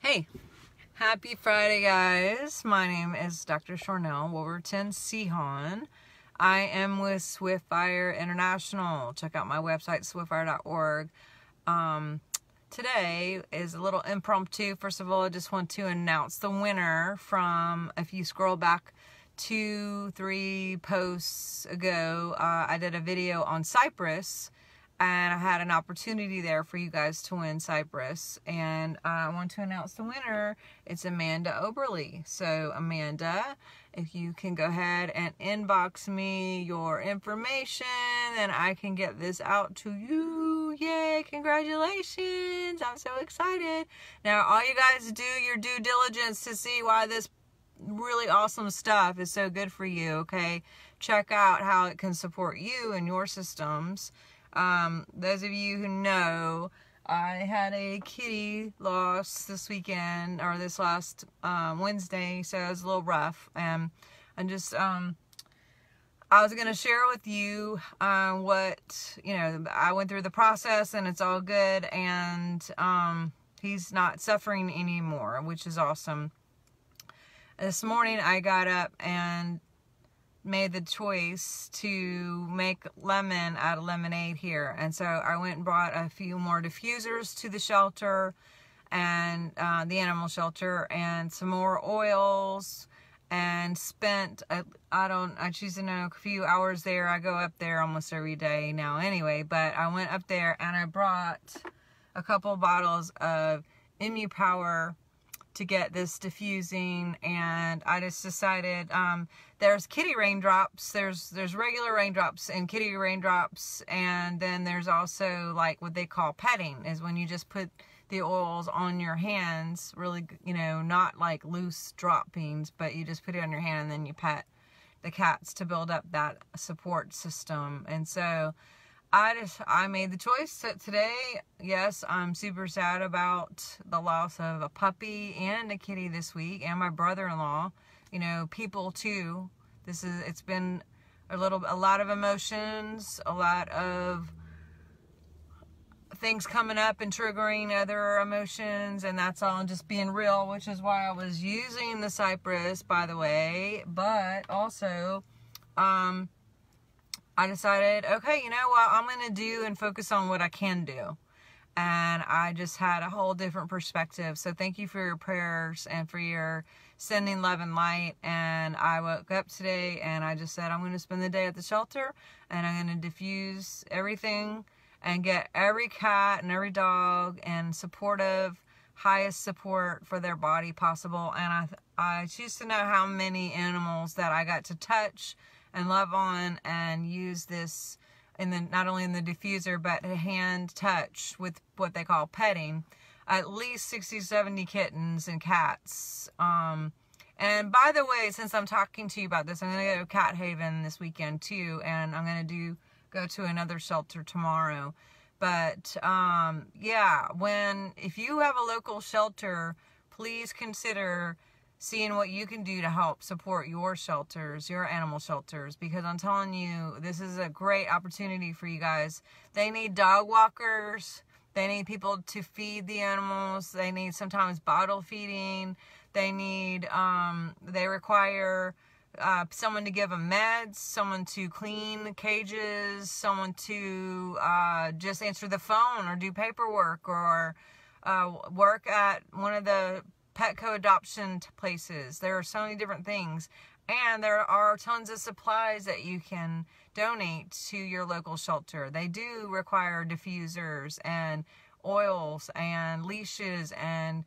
Hey, happy Friday, guys. My name is Dr. Sharnael, Wolverton-Sehon. I am with Swiftfire International. Check out my website, swiftfire.org. Today is a little impromptu. First of all, I just want to announce the winner from, if you scroll back 2-3 posts ago, I did a video on Cyprus. And I had an opportunity there for you guys to win Cyprus. And I want to announce the winner. It's Amanda Oberly. So Amanda, if you can go ahead and inbox me your information, and I can get this out to you. Yay, congratulations. I'm so excited. Now, all you guys do your due diligence to see why this really awesome stuff is so good for you, okay? Check out how it can support you and your systems. Those of you who know, I had a kitty loss this weekend, or this last Wednesday, so it was a little rough, and I just I was going to share with you what, I went through the process, and it's all good, and he's not suffering anymore, which is awesome. This morning I got up and made the choice to make lemon out of lemonade here, and so I went and brought a few more diffusers to the shelter and the animal shelter, and some more oils, and spent I choose to know, a few hours there. I go up there almost every day now anyway, but I went up there and I brought a couple bottles of Power to get this diffusing, and I just decided there's kitty raindrops, there's regular raindrops and kitty raindrops, and then there's also like what they call petting, is when you just put the oils on your hands, really, not like loose droppings, but you just put it on your hand and then you pet the cats to build up that support system. And so I made the choice that today, yes, I'm super sad about the loss of a puppy and a kitty this week, and my brother-in-law, people too. It's been a lot of emotions, a lot of things coming up and triggering other emotions, and that's all just being real, which is why I was using the Cypress, by the way, but also, I decided, okay, I'm going to do and focus on what I can do. And I just had a whole different perspective. So thank you for your prayers and for your sending love and light. And I woke up today and I just said, I'm going to spend the day at the shelter, and I'm going to diffuse everything and get every cat and every dog and supportive, highest support for their body possible. And I choose to know how many animals that I got to touch and love on and use this not only in the diffuser, but a hand touch with what they call petting, at least 60-70 kittens and cats. And by the way, since I'm talking to you about this, I'm going to go to Cat Haven this weekend too, and I'm going to go to another shelter tomorrow. But yeah, if you have a local shelter, please consider seeing what you can do to help support your shelters, your animal shelters, because I'm telling you, this is a great opportunity for you guys. They need dog walkers. They need people to feed the animals. They need sometimes bottle feeding. They require someone to give them meds, someone to clean the cages, someone to just answer the phone or do paperwork, or work at one of the Petco adoption places. There are so many different things, and there are tons of supplies that you can donate to your local shelter. They do require diffusers and oils and leashes and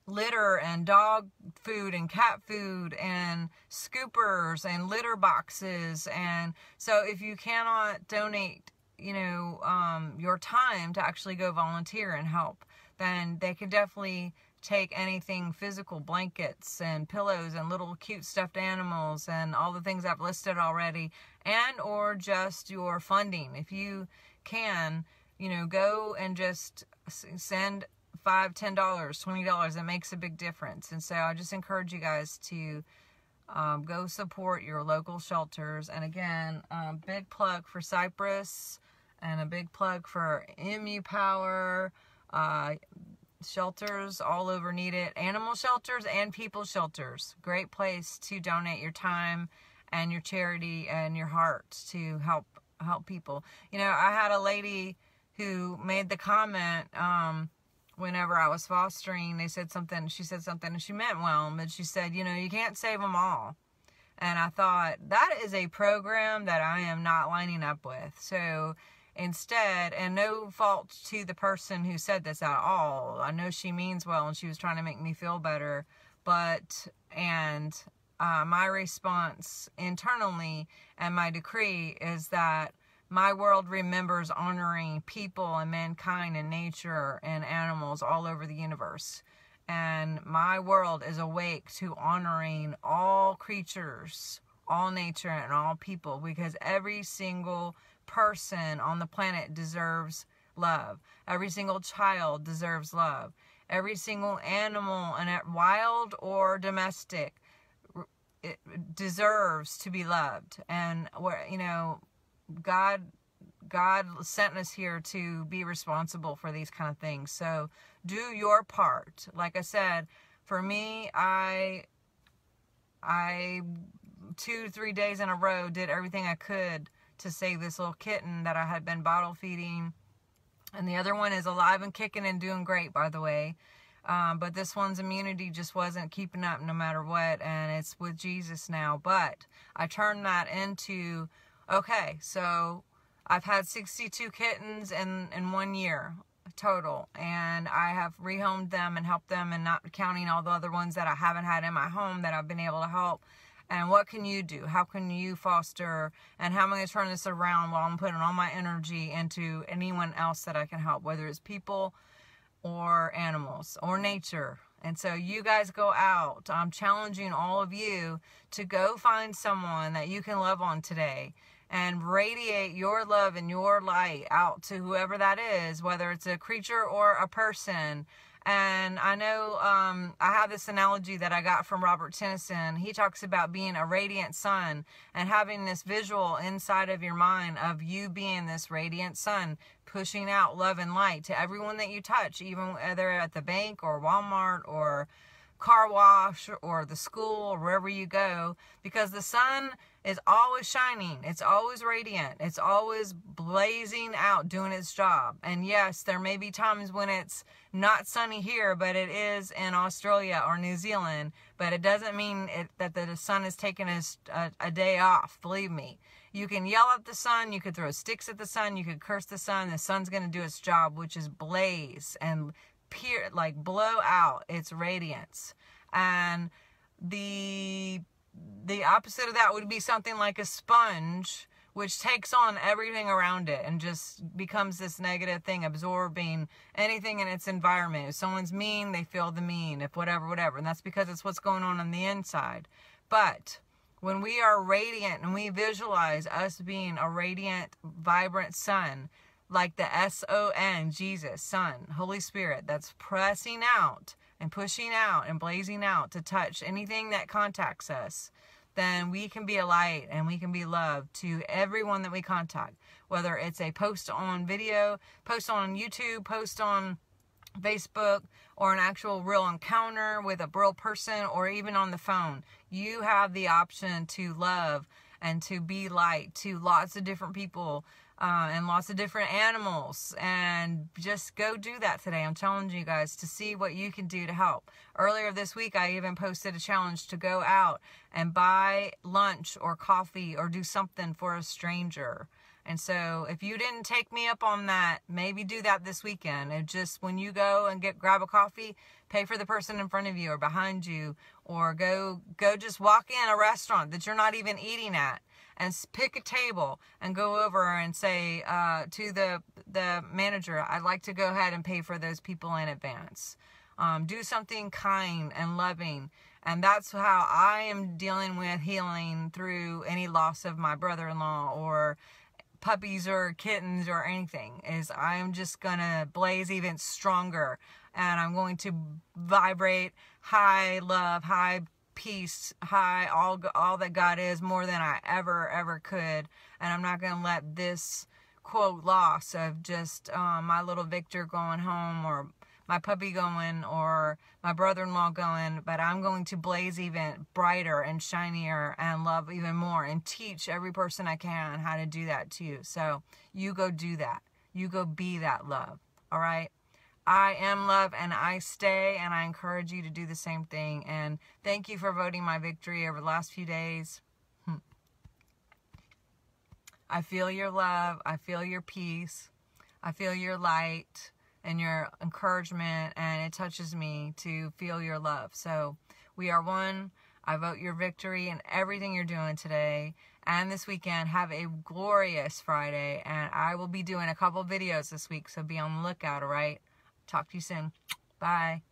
litter and dog food and cat food and scoopers and litter boxes. And so if you cannot donate your time to actually go volunteer and help, then they can definitely take anything physical, blankets and pillows and little cute stuffed animals and all the things I've listed already, and or just your funding. If you can, go and just send $5, $10, $20. It makes a big difference. And so I just encourage you guys to go support your local shelters. And again, big plug for Cypress, and a big plug for Power. Shelters all over need it. Animal shelters and people shelters. Great place to donate your time and your charity and your heart to help people. I had a lady who made the comment, whenever I was fostering, she said something, and she meant well, but she said, you can't save them all. And I thought, that is a program that I am not lining up with. So instead, and no fault to the person who said this at all, I know she means well and she was trying to make me feel better, my response internally and my decree is that my world remembers honoring people and mankind and nature and animals all over the universe. And my world is awake to honoring all creatures, all nature, and all people, because every single person on the planet deserves love. Every single child deserves love. Every single animal, and wild or domestic, it deserves to be loved. And God sent us here to be responsible for these kind of things. So do your part. Like I said, for me, I 2-3 days in a row did everything I could to save this little kitten that I had been bottle feeding. And the other one is alive and kicking and doing great, by the way. But this one's immunity just wasn't keeping up no matter what. And it's with Jesus now. But I turned that into, okay, so I've had 62 kittens in 1 year total. And I have rehomed them and helped them, and not counting all the other ones that I haven't had in my home that I've been able to help. And what can you do? How can you foster? And how am I going to turn this around while I'm putting all my energy into anyone else that I can help, whether it's people or animals or nature? And so you guys go out. I'm challenging all of you to go find someone that you can love on today and radiate your love and your light out to whoever that is, whether it's a creature or a person. And I know I have this analogy that I got from Robert Tennyson. He talks about being a radiant sun and having this visual inside of your mind of you being this radiant sun, pushing out love and light to everyone that you touch, even whether at the bank or Walmart or car wash or the school or wherever you go, because the sun is always shining. It's always radiant. It's always blazing out, doing its job. And yes, there may be times when it's not sunny here, but it is in Australia or New Zealand. But it doesn't mean that the sun is taking a day off. Believe me. You can yell at the sun. You could throw sticks at the sun. You could curse the sun. The sun's going to do its job, which is blaze and blow out its radiance. And the opposite of that would be something like a sponge, which takes on everything around it and just becomes this negative thing, absorbing anything in its environment. If someone's mean, they feel the mean. If whatever. And that's because it's what's going on the inside. But when we are radiant and we visualize us being a radiant, vibrant sun, like the S-O-N, Jesus, Son, Holy Spirit, that's pressing out and pushing out and blazing out to touch anything that contacts us, then we can be a light and we can be love to everyone that we contact, whether it's a post on video, post on YouTube, post on Facebook, or an actual real encounter with a real person, or even on the phone. You have the option to love and to be light to lots of different people and lots of different animals. And just go do that today. I'm challenging you guys to see what you can do to help. Earlier this week, I even posted a challenge to go out and buy lunch or coffee or do something for a stranger. And so if you didn't take me up on that, maybe do that this weekend. And just when you go and grab a coffee, pay for the person in front of you or behind you, or go just walk in a restaurant that you're not even eating at and pick a table and go over and say to the manager, I'd like to go ahead and pay for those people in advance. Do something kind and loving. And that's how I am dealing with healing through any loss of my brother-in-law or puppies or kittens or anything, is I'm just gonna blaze even stronger, and I'm going to vibrate high love, high peace, high all that God is, more than I ever could. And I'm not gonna let this quote loss of just my little Victor going home, or my puppy going or my brother-in-law going, but I'm going to blaze even brighter and shinier and love even more and teach every person I can how to do that too. So you go do that. You go be that love. All right? I am love and I stay, and I encourage you to do the same thing. And thank you for voting my victory over the last few days. I feel your love. I feel your peace. I feel your light and your encouragement, and it touches me to feel your love. So we are one. I vote your victory in everything you're doing today and this weekend. Have a glorious Friday, and I will be doing a couple videos this week, so be on the lookout, all right? Talk to you soon. Bye.